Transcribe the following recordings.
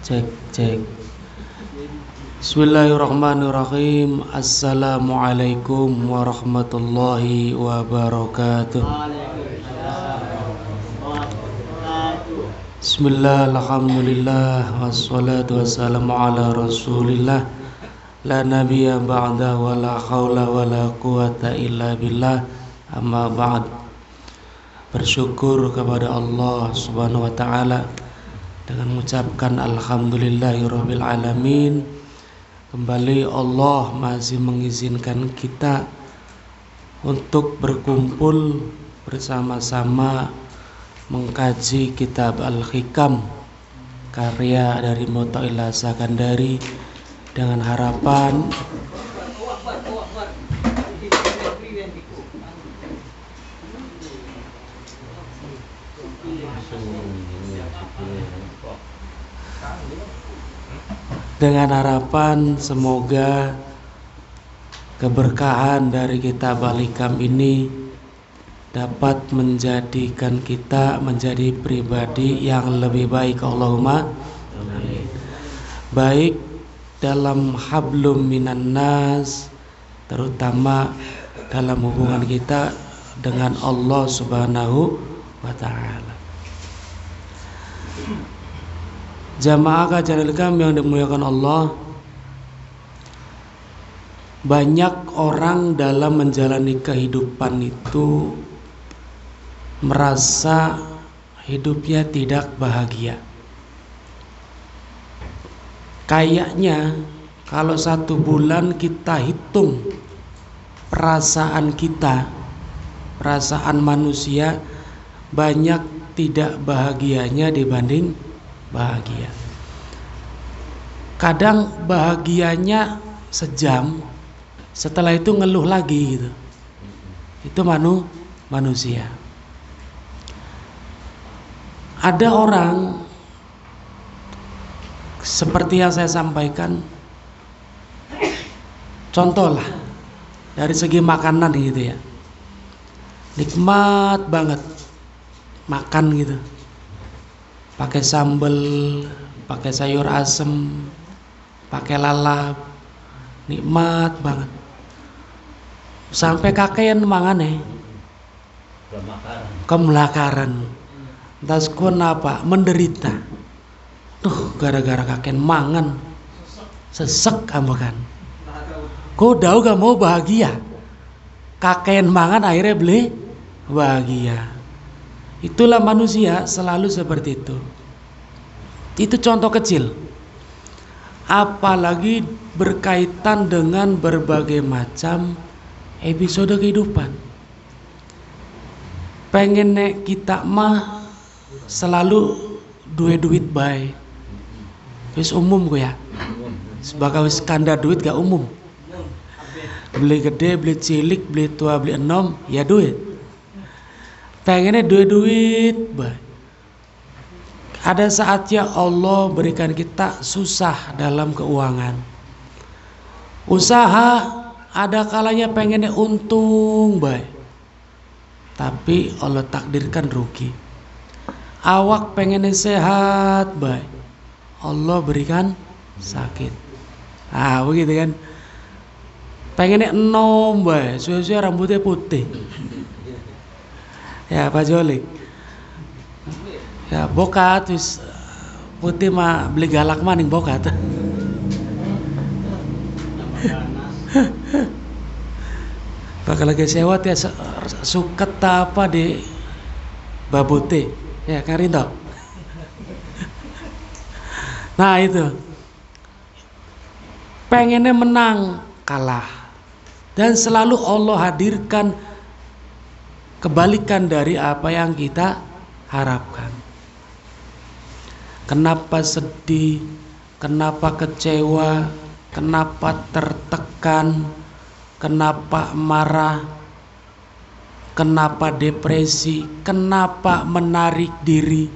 Cek cek. Bismillahirrahmanirrahim. Assalamualaikum warahmatullahi wabarakatuh. Bismillah, alhamdulillah, wassalatu wassalamu ala rasulillah, la nabiyya ba'da wa la hawla wa la quwata illa billah, amma ba'd. Bersyukur kepada Allah subhanahu wa ta'ala dengan mengucapkan alhamdulillahirabbil alamin. Kembali Allah masih mengizinkan kita untuk berkumpul bersama-sama mengkaji kitab Al-Hikam karya dari Mu'taillah Sakandari, dengan harapan semoga keberkahan dari kitab Al-Hikam ini dapat menjadikan kita menjadi pribadi yang lebih baik. Allahumma amin. Baik dalam hablum minan nas, terutama dalam hubungan kita dengan Allah subhanahu wa ta'ala. Jamaah kajian Al-Hikam yang dimuliakan Allah, banyak orang dalam menjalani kehidupan itu merasa hidupnya tidak bahagia. Kayaknya kalau 1 bulan kita hitung perasaan kita, perasaan manusia, banyak tidak bahagianya dibanding bahagia. Kadang bahagianya sejam, setelah itu ngeluh lagi gitu. Itu manusia. Ada orang seperti yang saya sampaikan, contoh lah dari segi makanan gitu ya, nikmat banget makan gitu, pakai sambal, pakai sayur asem, pakai lalap, nikmat banget. Sampai kakean mangane kemelakaran. Entah kenapa menderita. Gara-gara kakean mangan sesek ambekan. Kok dau gak mau bahagia. Kakean mangan akhirnya beli bahagia. Itulah manusia, selalu seperti itu. Itu contoh kecil. Apalagi berkaitan dengan berbagai macam episode kehidupan. Pengen kita mah selalu duit baik. Wis umum gue ya. Sebagai standar duit gak umum. Beli gede, beli cilik, beli tua, beli enom, ya duit. Pengennya duit baik. Ada saatnya Allah berikan kita susah dalam keuangan. Usaha ada kalanya pengennya untung baik, tapi Allah takdirkan rugi. Awak pengennya sehat baik, Allah berikan sakit. Begitu kan. Pengennya enom baik, suwe-suwe rambutnya putih. Ya Pak Jolik. Ya bokat wis putih mah beli galak maning bokat. Bakal lagi sewat ya suket apa di babute ya Karinto. Nah itu pengennya menang kalah, dan selalu Allah hadirkan kebalikan dari apa yang kita harapkan. Kenapa sedih, kenapa kecewa, kenapa tertekan, kenapa marah, kenapa depresi, kenapa menarik diri?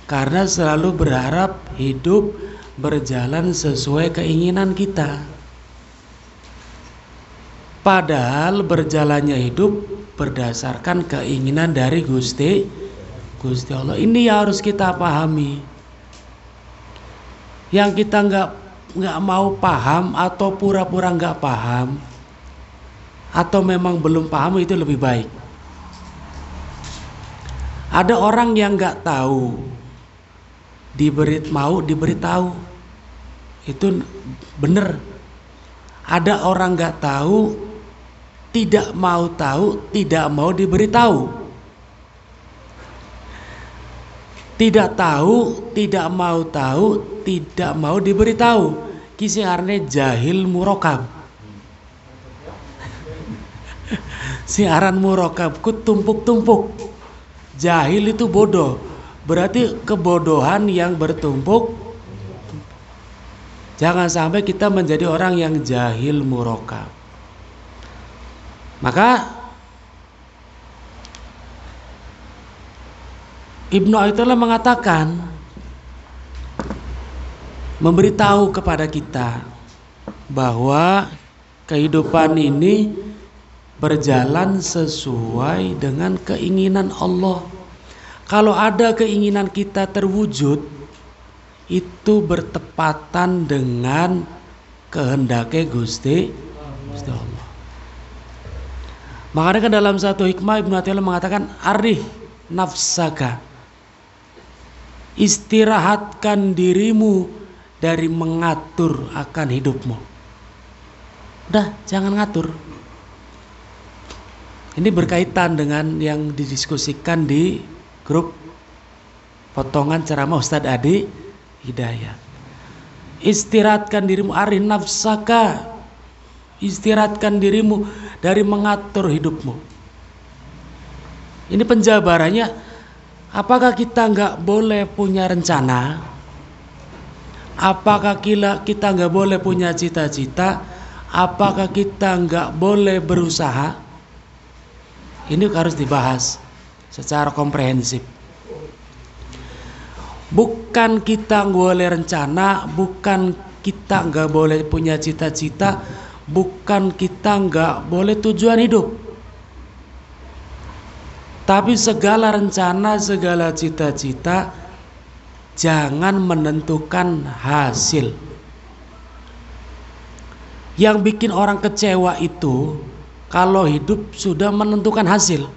Karena selalu berharap hidup berjalan sesuai keinginan kita. Padahal berjalannya hidup berdasarkan keinginan dari Gusti Allah. Ini yang harus kita pahami. Yang kita nggak mau paham atau pura-pura nggak paham atau memang belum paham itu lebih baik. Ada orang yang nggak tahu, mau diberitahu, itu benar. Ada orang nggak tahu, tidak mau tahu, tidak mau diberitahu. Tidak tahu, tidak mau tahu, tidak mau diberitahu. Kisi arne jahil murokab. Siaran murokab ku tumpuk-tumpuk. Jahil itu bodoh. Berarti kebodohan yang bertumpuk. Jangan sampai kita menjadi orang yang jahil murokab. Maka Ibnu Athaillah mengatakan, memberitahu kepada kita bahwa kehidupan ini berjalan sesuai dengan keinginan Allah. Kalau ada keinginan kita terwujud, itu bertepatan dengan kehendaknya Gusti Allah. Makanya kan dalam satu hikmah Ibnu Athaillah mengatakan, arih nafsaka, istirahatkan dirimu dari mengatur akan hidupmu. Udah, jangan ngatur. Ini berkaitan dengan yang didiskusikan di grup potongan ceramah Ustadz Adi Hidayat. Istirahatkan dirimu, arih nafsaka, istirahatkan dirimu dari mengatur hidupmu. Ini penjabarannya. Apakah kita nggak boleh punya rencana? Apakah kita nggak boleh punya cita-cita? Apakah kita nggak boleh berusaha? Ini harus dibahas secara komprehensif. Bukan kita nggak boleh rencana, bukan kita nggak boleh punya cita-cita, bukan kita nggak boleh tujuan hidup. Tapi segala rencana, segala cita-cita jangan menentukan hasil. Yang bikin orang kecewa itu kalau hidup sudah menentukan hasil.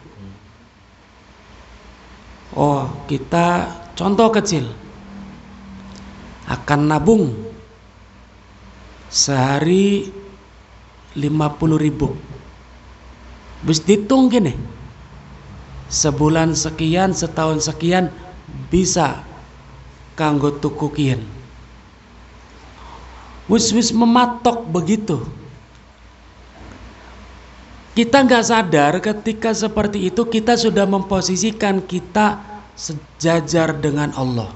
Oh, kita contoh kecil. Akan nabung sehari 50.000. Bis dihitung gini. Sebulan sekian, setahun sekian bisa kanggo tuku kian. Wis mematok begitu. Kita nggak sadar ketika seperti itu kita sudah memposisikan kita sejajar dengan Allah.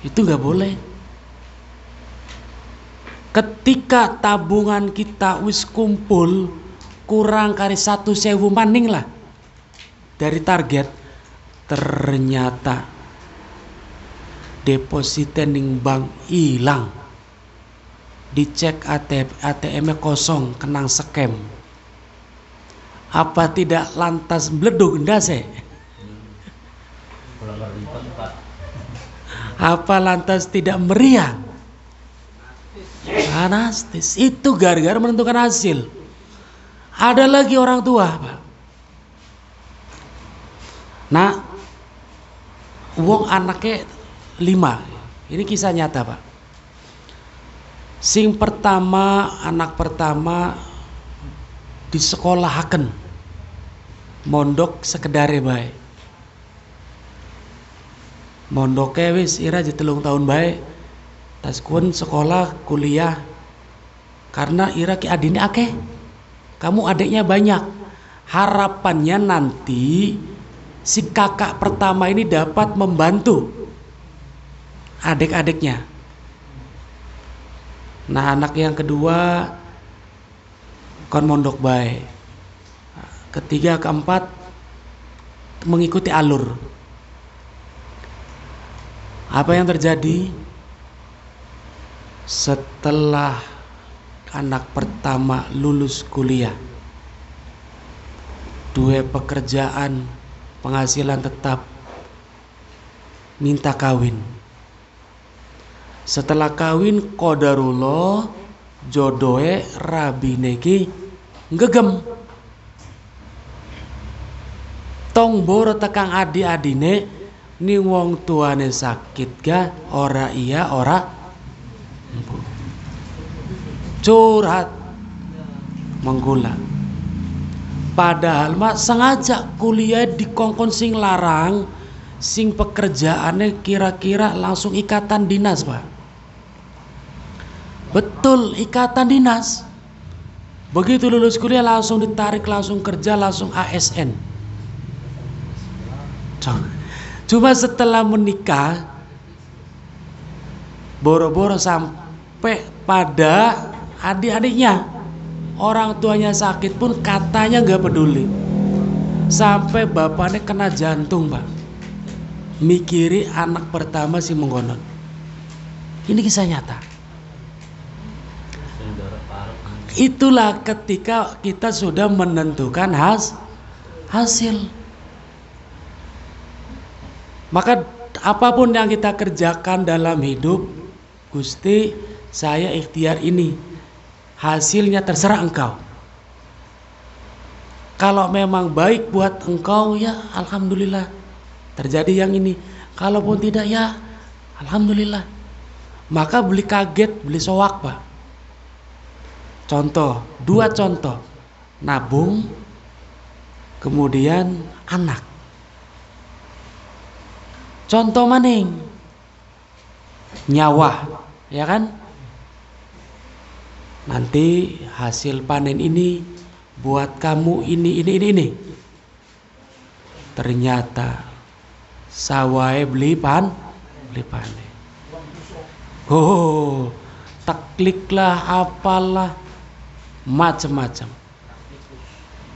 Itu nggak boleh. Ketika tabungan kita wis kumpul kurang kali 1.000 maning lah dari target, ternyata depositen ning bank hilang, dicek ATM-nya kosong, kenang scam. Apa tidak lantas meleduk ndase? Apa lantas tidak meriang? Anastis. Itu gara-gara menentukan hasil. Ada lagi orang tua, Pak. Nah, wong anaknya 5. Ini kisah nyata, Pak. Sing pertama, anak pertama di sekolahaken. Mondok sekedare bae. Mondoknya wis ira 3 tahun bae. Tas kun sekolah, kuliah. Karena ira ki adine akeh. Kamu adiknya banyak. Harapannya nanti si kakak pertama ini dapat membantu adik-adiknya. Nah, anak yang kedua kon mondok bae. Ketiga, keempat mengikuti alur. Apa yang terjadi? Setelah anak pertama lulus kuliah, 2 pekerjaan, penghasilan tetap, minta kawin. Setelah kawin qadarullah jodohe rabine ki ngegem. Tong boro tekang adi-adine ni wong tuane sakit ga ora iya ora empu. Curhat menggula. Padahal mak sengaja kuliah di kongkon sing larang, sing pekerjaannya kira-kira langsung ikatan dinas, Pak. Betul, ikatan dinas. Begitu lulus kuliah langsung ditarik, langsung kerja, langsung ASN. Cuma setelah menikah, boro-boro sampai pada adik-adiknya. Orang tuanya sakit pun katanya nggak peduli. Sampai bapaknya kena jantung, Pak. Mikiri anak pertama si menggonon. Ini kisah nyata. Itulah ketika kita sudah menentukan hasil. Maka apapun yang kita kerjakan dalam hidup, Gusti, saya ikhtiar ini. Hasilnya terserah engkau. Kalau memang baik buat engkau, ya alhamdulillah terjadi yang ini. Kalaupun tidak, ya alhamdulillah. Maka beli kaget, beli soak, Pak. Contoh, 2 contoh. Nabung, kemudian anak. Contoh maning, nyawa, ya kan? Nanti hasil panen ini buat kamu ini. Ternyata sawai beli panen. Oh, teklik lah, apalah, macam-macam.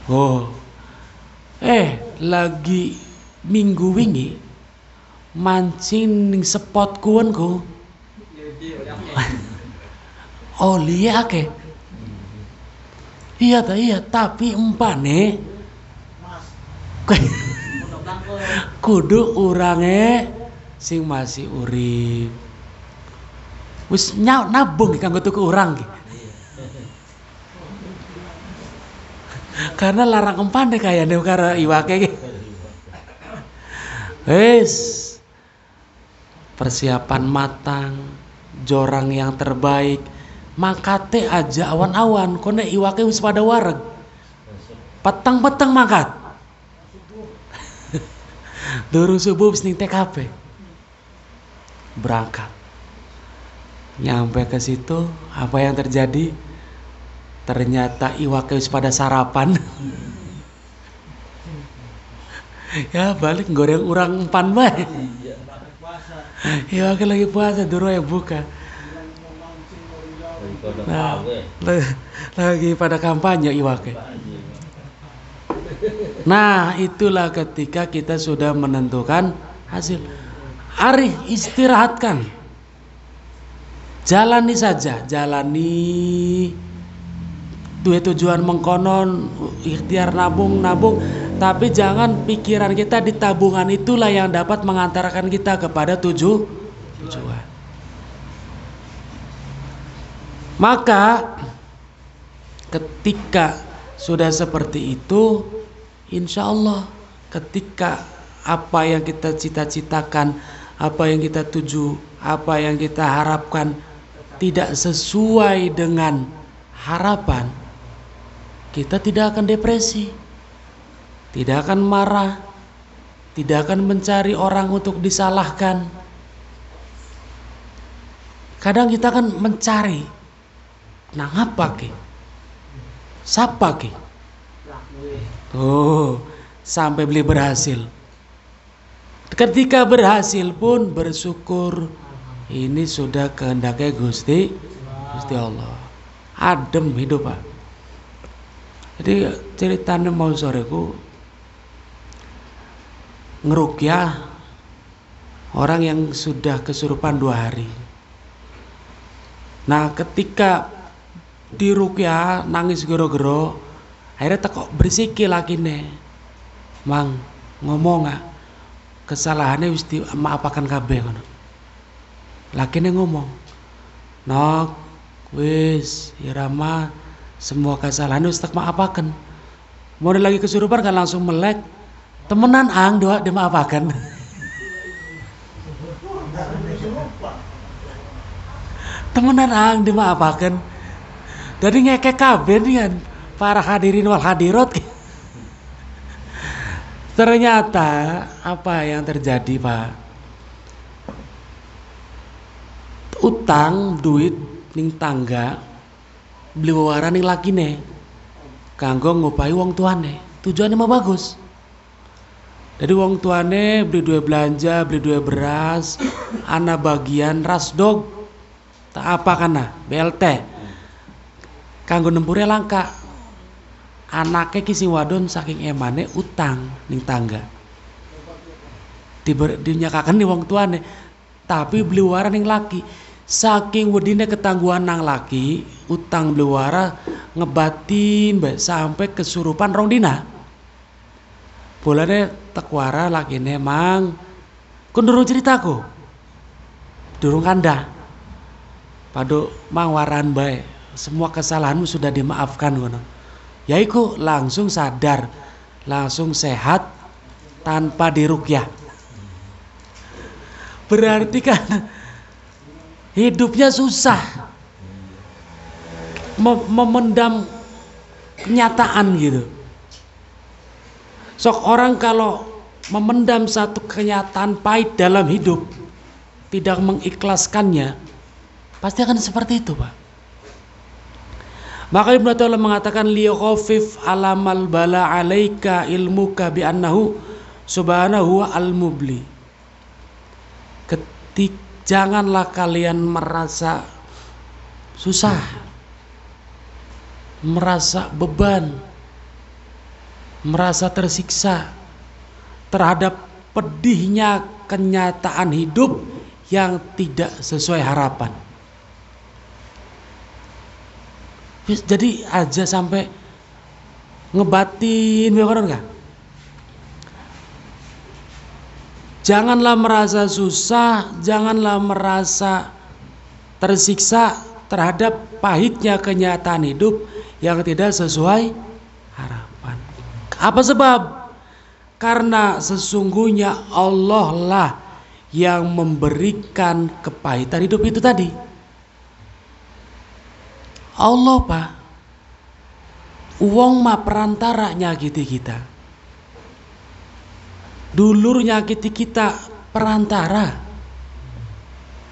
Oh, lagi minggu wingi mancing ning spot kuwenku. Oli akeh. Iya, tapi empane kudu urange sing masih urip. Wis nabung kanggo tuku urang ki. Karena larang empane kayane karo iwake ki. Wis persiapan matang, jorang yang terbaik. Makate aja awan-awan, kone iwake wis pada wareg. Petang-petang makat. Durung subuh wis ning TKP. Berangkat. Nyampe ke situ, apa yang terjadi? Ternyata iwake wis pada sarapan. Ya balik goreng urang empan bae. Iwake lagi puasa, durung yang buka. Nah, lagi pada kampanye iwake. Nah, itulah ketika kita sudah menentukan hasil. Ari, istirahatkan. Jalani saja, jalani. Tujuan mengkonon, ikhtiar nabung, tapi jangan pikiran kita di tabungan itulah yang dapat mengantarkan kita kepada tujuan. Maka ketika sudah seperti itu, insya Allah ketika apa yang kita cita-citakan, apa yang kita tuju, apa yang kita harapkan tidak sesuai dengan harapan, kita tidak akan depresi, tidak akan marah, tidak akan mencari orang untuk disalahkan. Kadang kita akan mencari, nah apa ki? Sapa ki? Oh, sampai beli berhasil. Ketika berhasil pun bersyukur, ini sudah kehendaknya Gusti Allah. Adem hidup, Pak. Jadi ceritanya mau soreku ngerukyah orang yang sudah kesurupan 2 hari. Nah ketika dirukyah nangis gero-gero, akhirnya teko berisiki lakine, mang ngomong kesalahannya wis dimaafakan kabeh ngono. Lakine ngomong, "Nok, wis irama semua kesalahan wis tak maafaken." Mau lagi kesurupan kan langsung melek. Temenan ang doa dimaafaken. Temenan ang dimaafaken. Jadi ngekek kabeh nih kan para hadirin wal hadirat. Ternyata apa yang terjadi, Pak? Utang duit ning tangga beli wawara ning lakine kanggo ngupahi wong tuane. Tujuannya mah bagus. Jadi wong tuane beli duit belanja, beli duit beras, ana bagian rasdog tak apa kana BLT kanggo nempure langka. Anake ki sing wadon saking emane utang ning tangga. Dinyakaken ning wong tuane, tapi beli wara ning laki. Saking wedine ketangguhan nang laki, utang beli wara ngebatin sampai kesurupan rong dina. Bolane tekwara lakine mang kun durung ceritaku. Durung kanda. Padu mang waran bae. Semua kesalahanmu sudah dimaafkan ngono. Yaiku langsung sadar, langsung sehat tanpa diruqyah. Berarti kan hidupnya susah. Memendam kenyataan gitu. Sok orang kalau memendam satu kenyataan pahit dalam hidup, tidak mengikhlaskannya, pasti akan seperti itu, Pak. Maka Ibnu Ta'ala mengatakan liyakhafif alamal bala alaika ilmuka bi annahu subhanahu al-mubli. Janganlah kalian merasa susah, merasa beban, merasa tersiksa terhadap pedihnya kenyataan hidup yang tidak sesuai harapan. Jadi aja sampai ngebatin beneran enggak? Janganlah merasa susah, janganlah merasa tersiksa terhadap pahitnya kenyataan hidup yang tidak sesuai harapan. Apa sebab? Karena sesungguhnya Allah lah yang memberikan kepahitan hidup itu tadi. Allah, Pak. Uang mah perantara nyakiti kita. Dulur nyakiti kita perantara.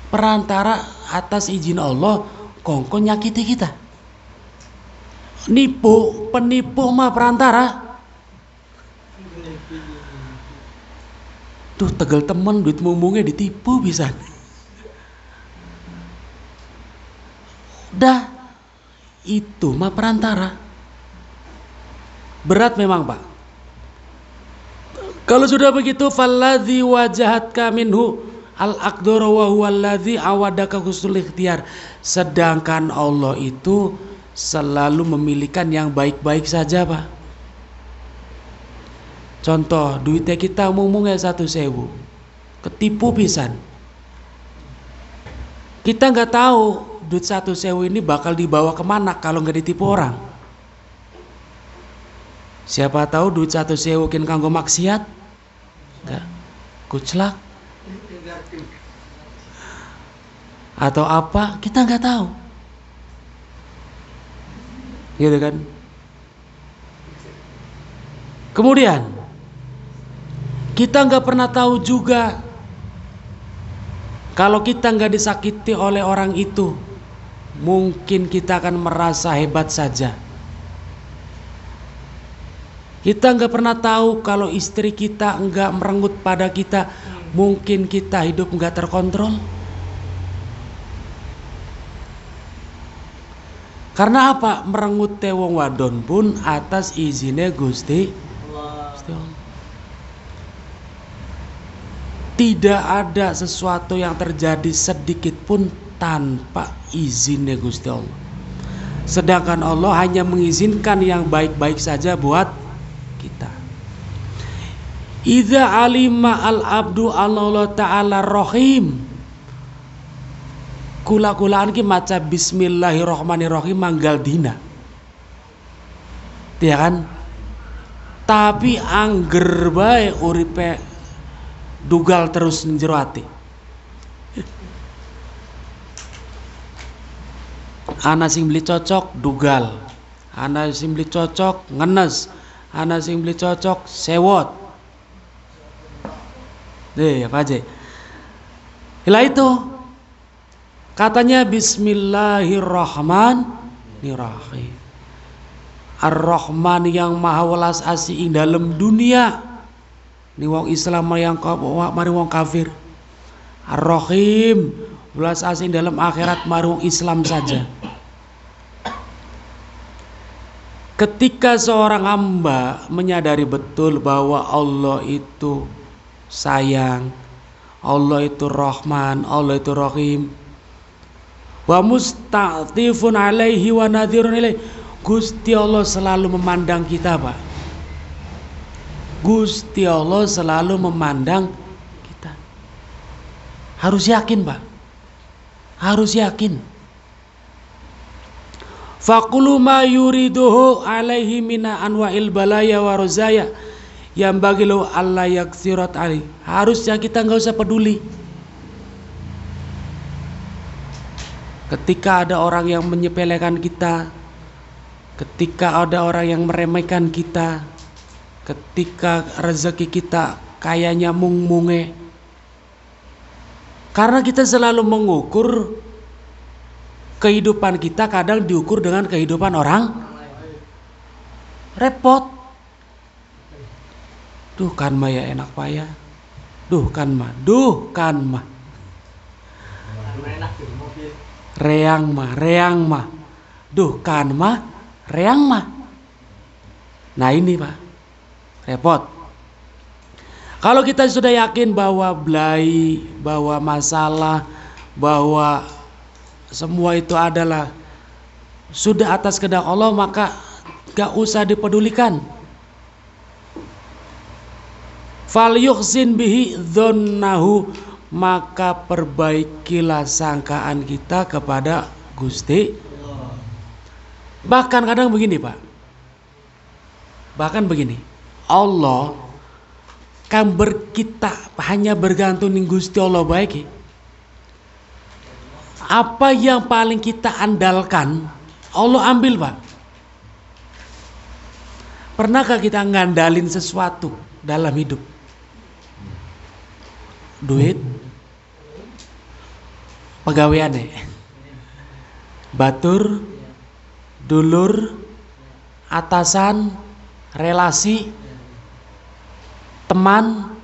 Perantara atas izin Allah kongkon nyakiti kita. Penipu mah perantara. Tuh tegel temen duit mumbungnya ditipu bisa. Dah itu mah perantara. Berat memang, Pak. Kalau sudah begitu falladzi wajahatka minhu al-aqdara wa huwallazi awadaka husnul ikhtiyar. Sedangkan Allah itu selalu memilihkan yang baik-baik saja, Pak. Contoh, duitnya kita ngomongnya 1.000, ketipu pisan. Kita nggak tahu duit 1.000 ini bakal dibawa kemana kalau nggak ditipu orang. Siapa tahu duit 1.000 kin kanggo maksiat, nggak, kuclak, atau apa, kita nggak tahu, gitu kan? Kemudian kita nggak pernah tahu juga kalau kita nggak disakiti oleh orang itu, mungkin kita akan merasa hebat saja. Kita nggak pernah tahu kalau istri kita nggak merenggut pada kita, mungkin kita hidup nggak terkontrol. Karena apa? Merenggut wong wadon pun atas izinnya Gusti Allah. Tidak ada sesuatu yang terjadi sedikit pun tanpa izinnya Gusti Allah. Sedangkan Allah hanya mengizinkan yang baik-baik saja buat kita. Idza alima al-abdu Allah Ta'ala rahim. kula-kulaan ki maca bismillahirrahmanirrahim manggal dina. Ya kan? Tapi angger bae uripe dugal terus ning jero ati. Ana sing beli cocok dugal. Ana sing beli cocok ngenes. Ana sing beli cocok sewot. Apa aja? Ila itu katanya bismillahirrahmanirrahim. Ar-Rahman yang maha welas asih ing dalam dunia. Ni wong Islam mari wong kafir. Ar-Rahim welas asih dalam akhirat mari wong Islam saja. Ketika seorang hamba menyadari betul bahwa Allah itu sayang, Allah itu Rahman, Allah itu Rahim, wa musta'tifun alaihi wa nadhirun ilaihi. Gusti Allah selalu memandang kita, Pak. Gusti Allah selalu memandang kita. Harus yakin, Pak. Harus yakin. Faqulu ma yuriduhu alaihi mina anwa'il balaya wa rozaya yang bagi lo Allah yaksirat alaihi. Harusnya kita nggak usah peduli. Ketika ada orang yang menyepelekan kita, ketika ada orang yang meremehkan kita, ketika rezeki kita kayaknya mung-munge, karena kita selalu mengukur kehidupan kita, kadang diukur dengan kehidupan orang, repot. Duh kan mah ya enak pak ya, duh kan mah, reang mah, duh kan mah, reang mah. Nah ini Pak, repot. Kalau kita sudah yakin bahwa belai, bahwa masalah, bahwa semua itu adalah sudah atas kehendak Allah, maka gak usah dipedulikan. Fal yuhsin bihi dzannahu, maka perbaikilah sangkaan kita kepada Gusti. Bahkan kadang begini Pak, bahkan begini, Allah kan kita hanya bergantung ning Gusti Allah baik. Apa yang paling kita andalkan Allah ambil Pak. Pernahkah kita ngandalin sesuatu dalam hidup? Duit, pegawaiane, batur, dulur, atasan, relasi, teman.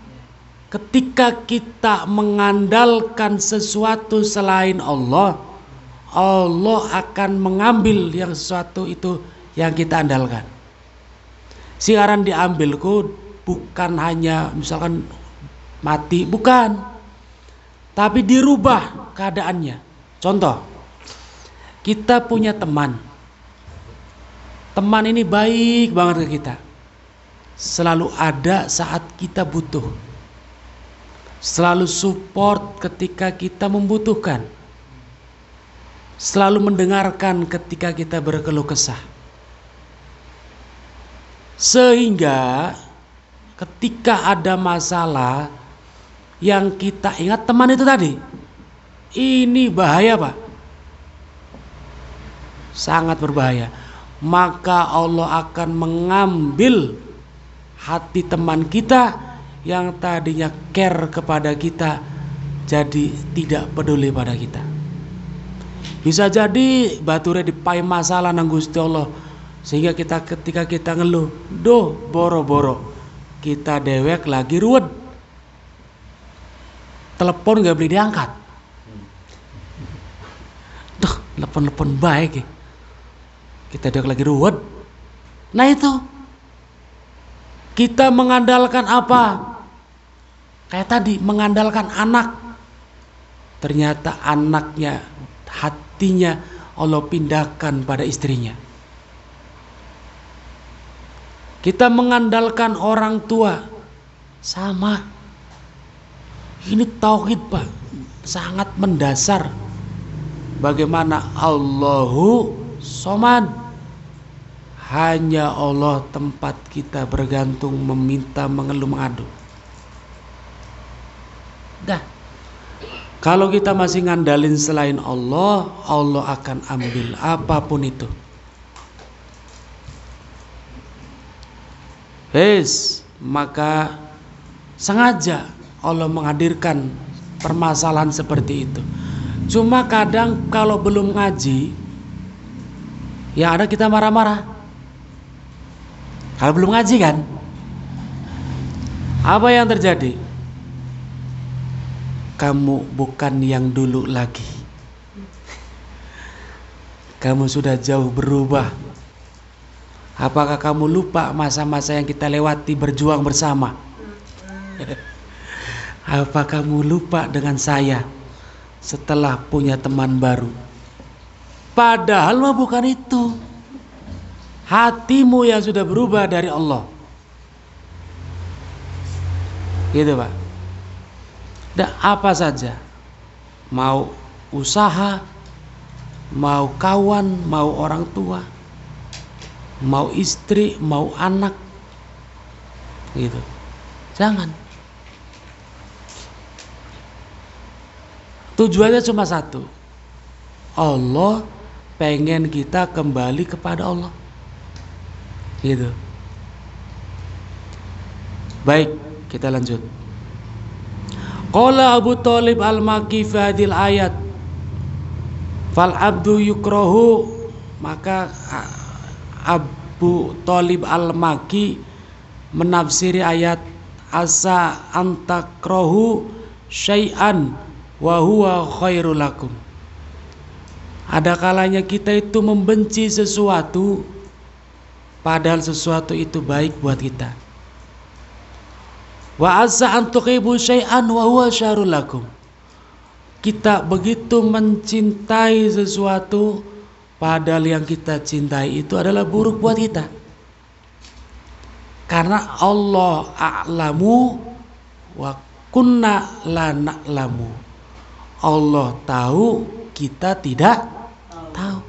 Ketika kita mengandalkan sesuatu selain Allah, Allah akan mengambil yang sesuatu itu yang kita andalkan. Siaran diambilku bukan hanya misalkan mati, bukan, tapi dirubah keadaannya. Contoh, kita punya teman ini baik banget ke kita, selalu ada saat kita butuh, selalu support ketika kita membutuhkan, selalu mendengarkan ketika kita berkeluh kesah. Sehingga ketika ada masalah yang kita ingat teman itu tadi, ini bahaya Pak, sangat berbahaya. Maka Allah akan mengambil hati teman kita yang tadinya care kepada kita, jadi tidak peduli pada kita. Bisa jadi bature dipai masalah nang Gusti Allah, sehingga ketika kita ngeluh, doh boro-boro kita dewek lagi ruwet, telepon gak boleh diangkat, duh telepon baik ya, kita dewek lagi ruwet. Nah itu kita mengandalkan apa? Kayak tadi mengandalkan anak, ternyata anaknya, hatinya Allah pindahkan pada istrinya. Kita mengandalkan orang tua, sama. Ini tauhid Pak, sangat mendasar. Bagaimana Allahu Somad. Hanya Allah tempat kita bergantung, meminta, mengeluh, mengadu. Dah. Kalau kita masih ngandalin selain Allah, Allah akan ambil apapun itu. Maka sengaja Allah menghadirkan permasalahan seperti itu. Cuma kadang kalau belum ngaji, ya ada kita marah-marah. Kalau belum ngaji kan, apa yang terjadi? Kamu bukan yang dulu lagi. Kamu sudah jauh berubah. Apakah kamu lupa masa-masa yang kita lewati berjuang bersama? Apa kamu lupa dengan saya setelah punya teman baru? Padahal mah bukan itu. Hatimu yang sudah berubah dari Allah. Gitu Pak. Dan apa saja, mau usaha, mau kawan, mau orang tua, mau istri, mau anak, gitu. Jangan. Tujuannya cuma satu. Allah pengen kita kembali kepada Allah. Gitu. Baik, kita lanjut. Qala Abu Thalib al-Makki fi hadil ayat fal abdu yukrahu, maka Abu Thalib al-Makki menafsiri ayat asa antakrohu syai'an wa huwa khairul lakum. Ada kalanya kita itu membenci sesuatu padahal sesuatu itu baik buat kita. Wa asa an tuhibu syai'an wa huwa syarrul lakum. Kita begitu mencintai sesuatu padahal yang kita cintai itu adalah buruk buat kita. Karena Allah a'lamu wa kunna la na'lamu. Allah tahu, kita tidak tahu.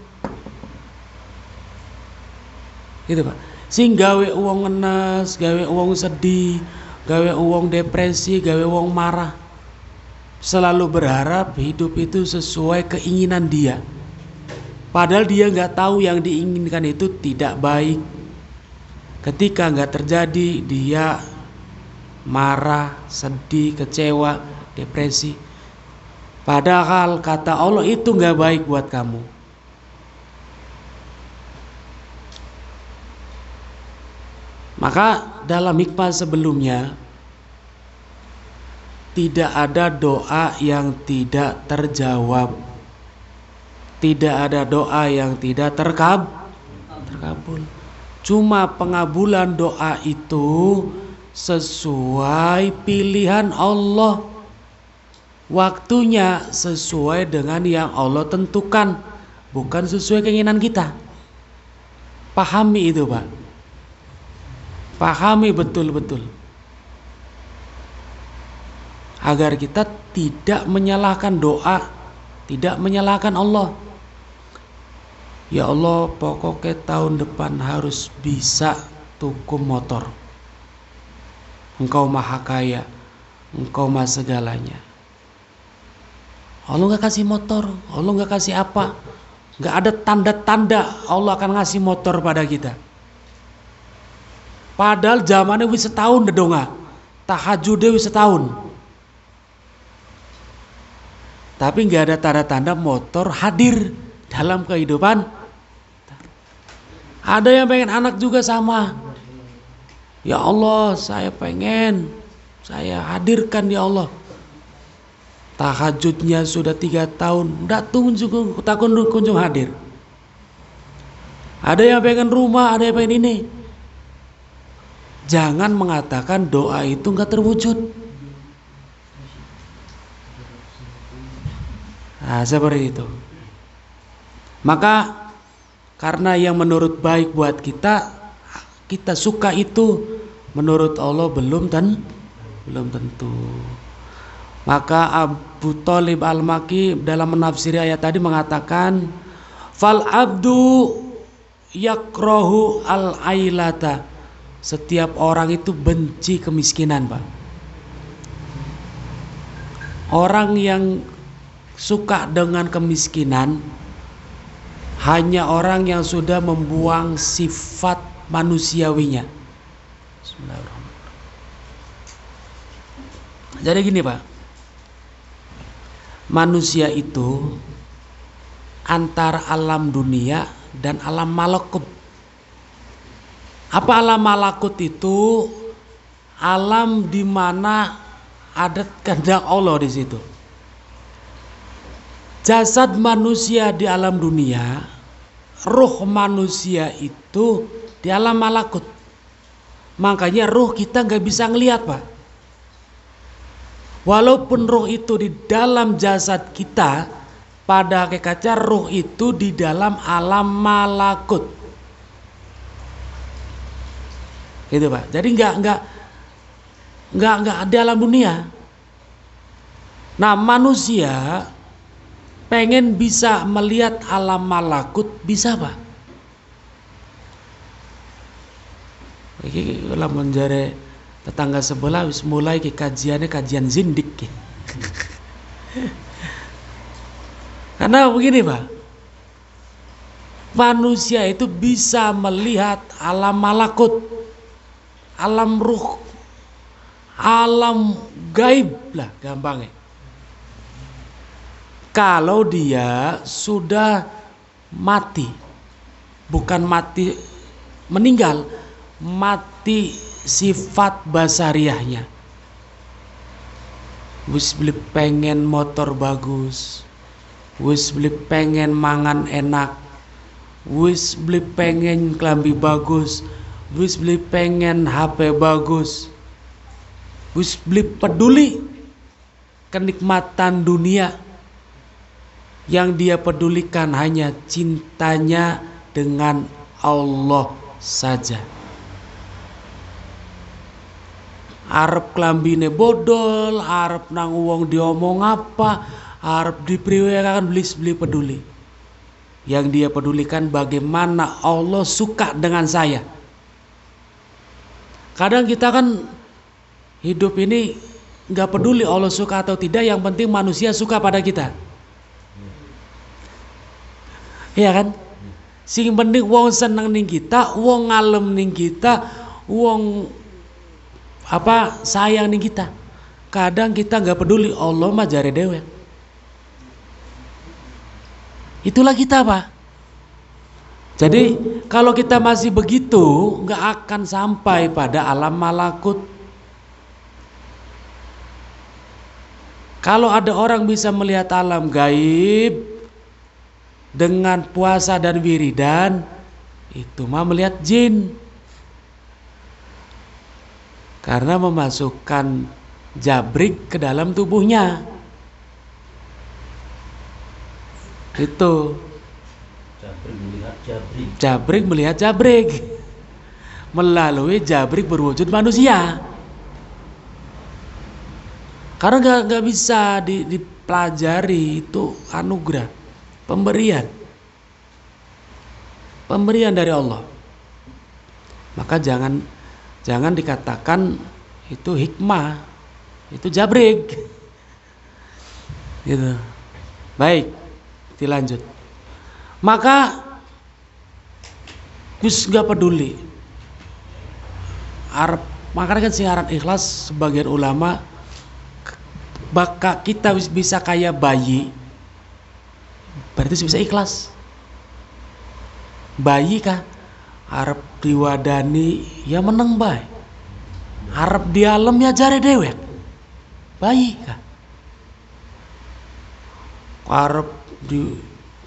Gitu Pak. Sing gawe wong ngenes, gawe wong sedih, gawe wong depresi, gawe wong marah. Selalu berharap hidup itu sesuai keinginan dia. Padahal dia nggak tahu yang diinginkan itu tidak baik. Ketika nggak terjadi, dia marah, sedih, kecewa, depresi. Padahal kata Allah itu nggak baik buat kamu. Maka dalam hikmah sebelumnya tidak ada doa yang tidak terjawab. Tidak ada doa yang tidak terkabul. Cuma pengabulan doa itu sesuai pilihan Allah. Waktunya sesuai dengan yang Allah tentukan, bukan sesuai keinginan kita. Pahami itu Pak. Pahami betul-betul. Agar kita tidak menyalahkan doa, tidak menyalahkan Allah. Ya Allah, pokoknya tahun depan harus bisa tuku motor. Engkau maha kaya, Engkau maha segalanya. Allah gak kasih motor, Allah gak kasih apa. Gak ada tanda-tanda Allah akan ngasih motor pada kita. Padahal zamannya wis setahun dedonga, tahajudnya wis setahun. Tapi nggak ada tanda-tanda motor hadir dalam kehidupan. Ada yang pengen anak juga sama. Ya Allah, saya pengen, saya hadirkan ya Allah. Tahajudnya sudah 3 tahun, nggak kunjung hadir. Ada yang pengen rumah, ada yang pengen ini. Jangan mengatakan doa itu enggak terwujud. Nah, seperti itu. Maka karena yang menurut baik buat kita, kita suka itu, menurut Allah belum tentu. Maka Abu Thalib Al-Makki dalam menafsiri ayat tadi mengatakan, fal abdu yakrahu al-ailata. Setiap orang itu benci kemiskinan, Pak. Orang yang suka dengan kemiskinan hanya orang yang sudah membuang sifat manusiawinya. Bismillahirrahmanirrahim. Jadi gini, Pak. Manusia itu antara alam dunia dan alam malakut. Apa alam malakut itu? Alam di mana ada kehendak Allah di situ. Jasad manusia di alam dunia, ruh manusia itu di alam malakut. Makanya ruh kita nggak bisa ngelihat, Pak. Walaupun ruh itu di dalam jasad kita, pada hakikatnya ruh itu di dalam alam malakut. Gitu, Pak. Jadi nggak di alam dunia. Nah, manusia pengen bisa melihat alam malakut, bisa, Pak. Iki lamun jare tetangga sebelah wis mulai kajian zindik. Karena begini, Pak. Manusia itu bisa melihat alam malakut, alam ruh, alam gaib lah gampangnya. Kalau dia sudah mati, bukan mati meninggal, mati sifat basariahnya. Wis beli pengen motor bagus, wis beli pengen mangan enak, wis beli pengen klambi bagus, wis beli pengen HP bagus, wis beli peduli kenikmatan dunia. Yang dia pedulikan hanya cintanya dengan Allah saja. Arep klambine bodol, arep nang wong diomong apa, arep dipriwekan beli peduli. Yang dia pedulikan bagaimana Allah suka dengan saya. Kadang kita kan hidup ini nggak peduli Allah suka atau tidak, yang penting manusia suka pada kita. Iya kan? Sing penting wong seneng ning kita, wong ngalem ning kita, wong sayang ning kita. Kadang kita nggak peduli, Allah mah jare dewe. Itulah kita, Pak. Jadi kalau kita masih begitu, nggak akan sampai pada alam malakut. Kalau ada orang bisa melihat alam gaib dengan puasa dan wiridan, itu mah melihat jin. Karena memasukkan jabrik ke dalam tubuhnya. Itu. Jabrik melihat jabrik. Melalui jabrik berwujud manusia. Karena nggak bisa dipelajari, itu anugerah. Pemberian dari Allah. Maka jangan dikatakan itu hikmah, itu jabrik. Gitu. Baik, dilanjut. Maka Gus gak peduli. Makanya kan syarat ikhlas sebagian ulama, baka kita bisa kayak bayi, berarti bisa ikhlas. Bayi kah arep diwadani ya meneng bae, arep dialem ya jare dewek. Bayi kah arep di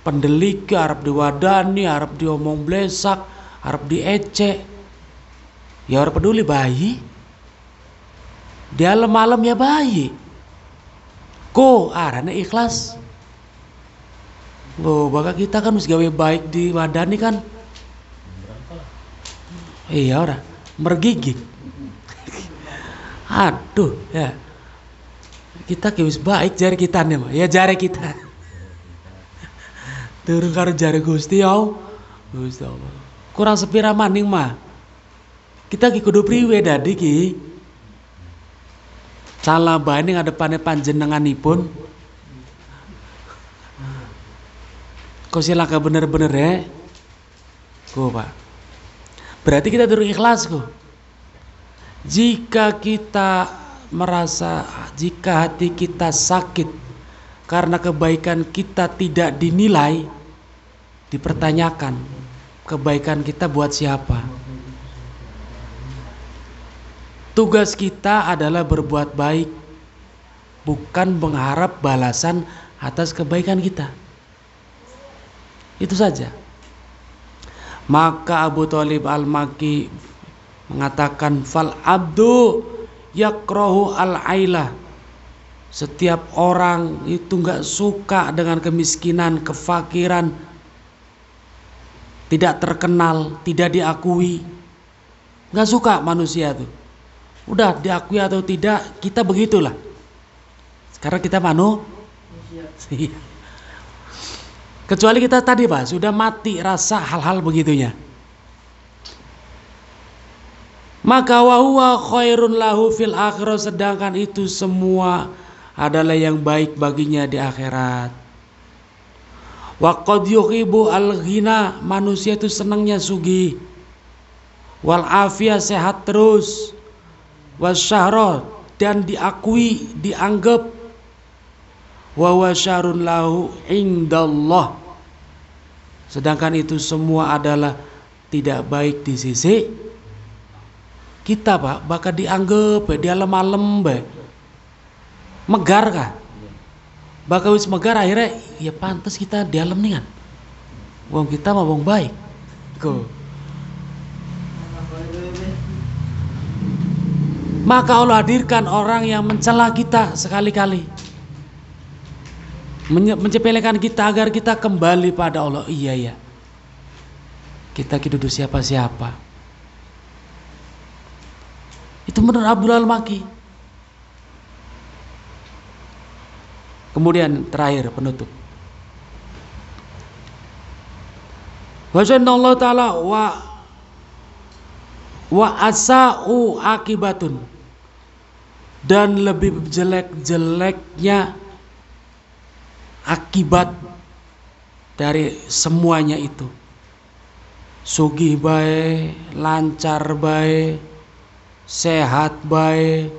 pendelik, arep diwadani, arep diomong blesak, arep diecek, ya arep peduli. Bayi dialem alem ya bayi, ko arane ikhlas. Loh, bakal kita kan harus gawe baik di wadani kan. Iya orang mergigit. Aduh ya. Kita ki wis baik jari kita nih mah. Ya jari kita. Turun karo jari Gusti Allah. Gusti Allah. Kurang sepira maning mah. Kita ki kudu priwe dadi ki. Salah bae ning ngadepane panjenenganipun. Kok silaka bener-bener ya. Kok Pak. Berarti kita durung ikhlas kok. Jika kita merasa, jika hati kita sakit karena kebaikan kita tidak dinilai, dipertanyakan kebaikan kita buat siapa. Tugas kita adalah berbuat baik, bukan mengharap balasan atas kebaikan kita. Itu saja. Maka Abu Thalib Al-Makki mengatakan fal abdu yakrahu al-ailah. Setiap orang itu enggak suka dengan kemiskinan, kefakiran, tidak terkenal, tidak diakui. Enggak suka manusia tuh. Udah diakui atau tidak, kita begitulah. Sekarang kita manusia. Kecuali kita tadi Pak, sudah mati rasa hal-hal begitunya. Maka wahuwa khairun lahu fil akhirah, sedangkan itu semua adalah yang baik baginya di akhirat. Wa qad yuhibbu al-ghina, manusia itu senangnya sugih. Wal afiyah, sehat terus. Wasyahra, dan diakui, dianggap. Wa wasyarun lahu indallah, sedangkan itu semua adalah tidak baik di sisi kita Pak. Bakal dianggap di alam-alam bae megar kah, bakal wis megar akhirnya ya pantas kita di alam nih kan, wong kita mah wong baik kok. Maka Allah hadirkan orang yang mencela kita sekali-kali, mencepelekan kita agar kita kembali pada Allah. Iya ya, kita duduk siapa-siapa. Itu menurut Abdul Al-Makki. Kemudian terakhir penutup. Wajanna Allah Ta'ala wa asa'u akibatun, dan lebih jelek-jeleknya akibat dari semuanya itu. Sugih bae, lancar bae, sehat bae,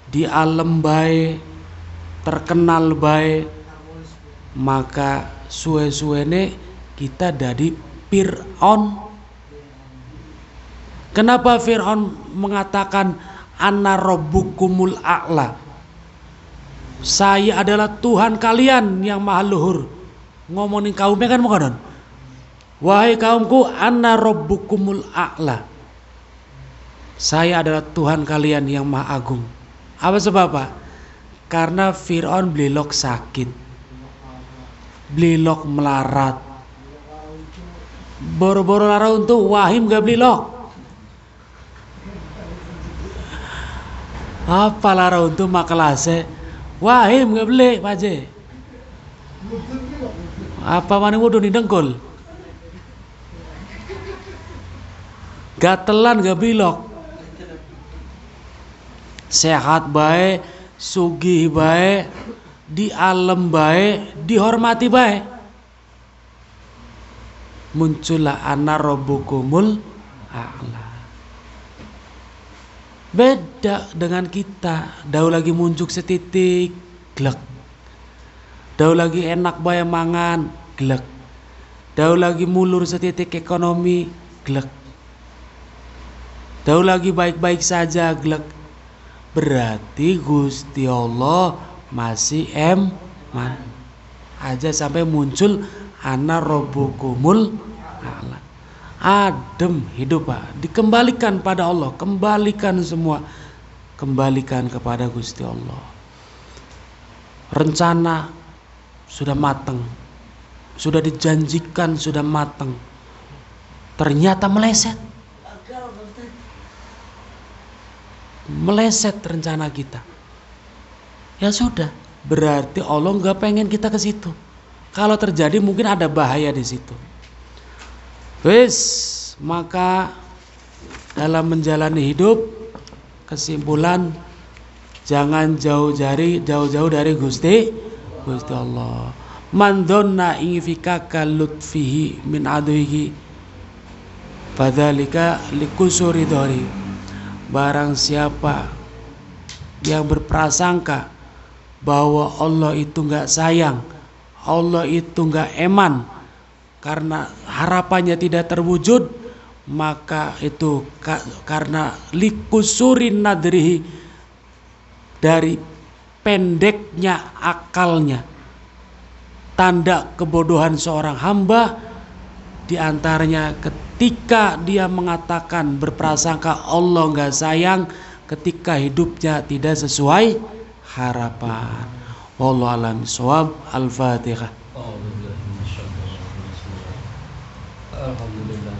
di alam bae, terkenal bae, maka suwe-suwene kita dari Fir'aun. Kenapa Fir'aun mengatakan ana rabbukumul a'la, saya adalah Tuhan kalian yang maha luhur. Ngomongin kaumnya kan mengatakan, wahai kaumku, ana rabbukumul a'la, saya adalah Tuhan kalian yang maha agung. Apa sebab Pak? Karena Fir'aun belok sakit, belok melarat, boro-boro lara untuk wahim gak belok. Apa lara untuk makalase wahim gak beli paje. Apa maning wudu ni dengkul, gatelan gak bilok. Sehat baik, sugih baik, di alam baik, dihormati baik. Muncullah ana rabbukumul a'la. Beda dengan kita. Dau lagi muncul setitik glek, dau lagi enak bae mangan glek, dau lagi mulur setitik ekonomi glek, dau lagi baik-baik saja glek. Berarti Gusti Allah masih man aja sampai muncul ana rabbukumul a'la. Adem hidup Pak, dikembalikan pada Allah, kembalikan semua, kembalikan kepada Gusti Allah. Rencana sudah matang, sudah dijanjikan, sudah matang, ternyata meleset rencana kita. ya sudah, berarti Allah nggak pengen kita ke situ. Kalau terjadi mungkin ada bahaya di situ. Wis, maka dalam menjalani hidup, kesimpulan jangan jauh-jauh dari Gusti Allah. Man dhanna ingfikaka lutfihi min aduhi fadzalika likusuri dhari. Barang siapa yang berprasangka bahwa Allah itu enggak sayang, Allah itu enggak eman karena harapannya tidak terwujud, maka itu karena likusurin nadrihi, dari pendeknya akalnya. Tanda kebodohan seorang hamba diantaranya ketika dia mengatakan berprasangka Allah enggak sayang ketika hidupnya tidak sesuai harapan. Wallahu a'lam bishawab. Al-Fatihah. Alhamdulillah.